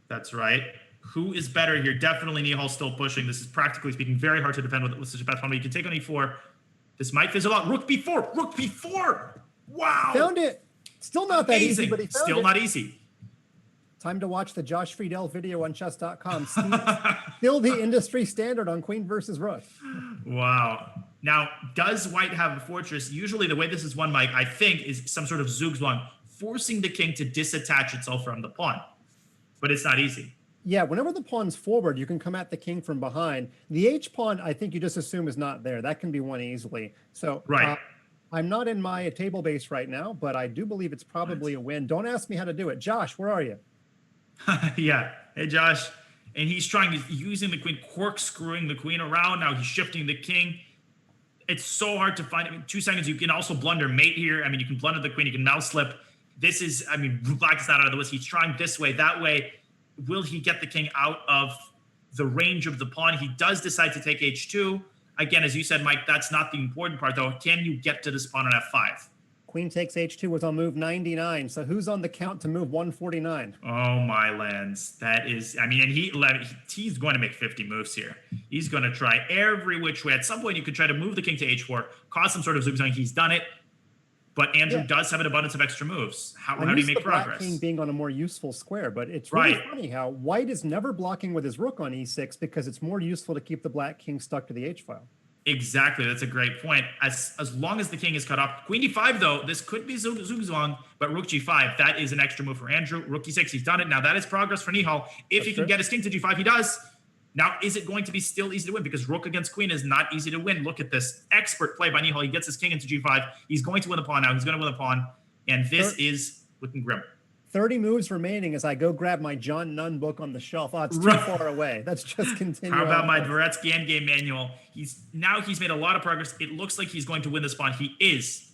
That's right. Who is better here? Definitely Nihal still pushing. This is practically speaking very hard to defend with such a bad pawn, but you can take on e4. This might fizzle out. Rook b4. Rook b4. Wow. Found it. Still not that easy, but he found Still it. not easy. Time to watch the Josh Friedel video on chess.com. Still the industry standard on queen versus rook. Wow. Now, does white have a fortress? Usually the way this is won, Mike, I think, is some sort of Zugzwang, forcing the king to disattach itself from the pawn. But it's not easy. Yeah, whenever the pawn's forward, you can come at the king from behind. The h-pawn, I think you just assume is not there. That can be won easily. So right. I'm not in my table base right now, but I do believe it's probably a win. Don't ask me how to do it. Josh, where are you? Yeah. Hey, Josh. And he's using the queen, corkscrewing the queen around. Now he's shifting the king. It's so hard to find. I mean, 2 seconds. You can also blunder mate here. I mean, you can blunder the queen. You can mouse slip. This is, I mean, black is not out of the woods. He's trying this way, that way. Will he get the king out of the range of the pawn? He does decide to take h2. Again, as you said, Mike, that's not the important part, though. Can you get to this pawn on f5? Queen takes h2 was on move 99. So who's on the count to move 149? Oh, my lands. That is, I mean, and he's going to make 50 moves here. He's going to try every which way. At some point, you could try to move the king to h4, cause some sort of zugzwang. He's done it. But Andrew does have an abundance of extra moves. How do you make progress? Black king being on a more useful square, but it's really funny how white is never blocking with his rook on e6 because it's more useful to keep the black king stuck to the h-file. Exactly. That's a great point. As long as the king is cut off. Queen d5, though, this could be Zugzwang, but rook g5, that is an extra move for Andrew. Rook e6, he's done it. Now that is progress for Nihal. If he can get his king to g5, he does. Now, is it going to be still easy to win? Because rook against queen is not easy to win. Look at this expert play by Nihal. He gets his king into g5. He's going to win the pawn now. He's going to win the pawn. And this is looking grim. 30 moves remaining as I go grab my John Nunn book on the shelf. Oh, it's too far away. Let's just continue. How about my Dvoretsky Endgame manual? He's made a lot of progress. It looks like he's going to win this pawn. He is.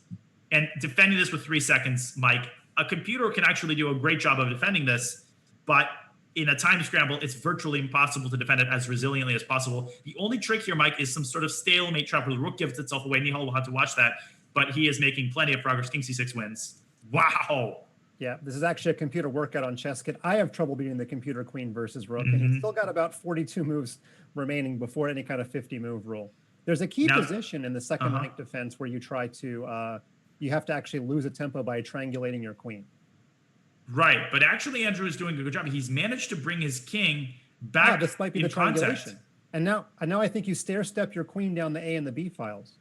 And defending this with 3 seconds, Mike, a computer can actually do a great job of defending this, but in a time scramble, it's virtually impossible to defend it as resiliently as possible. The only trick here, Mike, is some sort of stalemate trap where the rook gives itself away. Nihal will have to watch that, but he is making plenty of progress. King c6 wins. Wow. Yeah, this is actually a computer workout on ChessKit. I have trouble beating the computer queen versus rook, and he's still got about 42 moves remaining before any kind of 50-move rule. There's a key position in the second rank defense where you try to, you have to actually lose a tempo by triangulating your queen. Right, but actually Andrew is doing a good job. He's managed to bring his king back. Yeah, this might be the triangulation. And now I think you stair-step your queen down the A and the B files.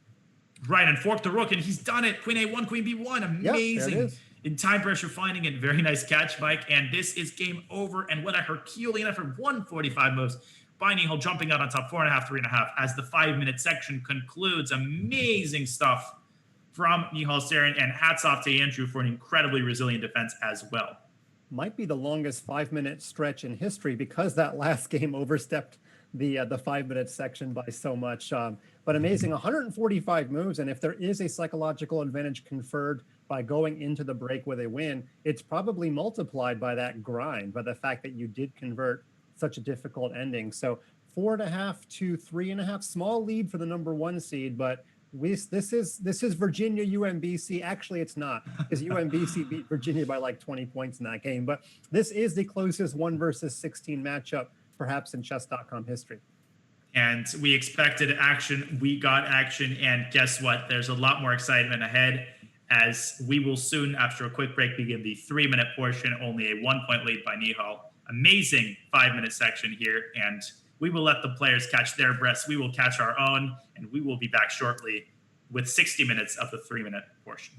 Right, and fork the rook, and he's done it. Queen A1, Queen B1, amazing. Yep, in time pressure finding it. Very nice catch, Mike. And this is game over. And what a Herculean effort. 145 moves by Nihal, jumping out on top 4.5, 3.5 as the 5-minute section concludes. Amazing stuff from Nihal Sarin, and hats off to Andrew for an incredibly resilient defense as well. Might be the longest 5-minute stretch in history because that last game overstepped the 5-minute section by so much. But amazing, 145 moves, and if there is a psychological advantage conferred by going into the break with a win, it's probably multiplied by that grind, by the fact that you did convert such a difficult ending. So 4.5 to 3.5, small lead for the #1 seed, but this is Virginia UMBC. Actually, it's not, because UMBC beat Virginia by like 20 points in that game. But this is the closest 1 versus 16 matchup, perhaps in chess.com history. And we expected action. We got action. And guess what? There's a lot more excitement ahead, as we will soon, after a quick break, begin the 3-minute portion. Only a 1-point lead by Nihal. Amazing 5-minute section here. And we will let the players catch their breaths. We will catch our own. And we will be back shortly with 60 minutes of the 3-minute portion.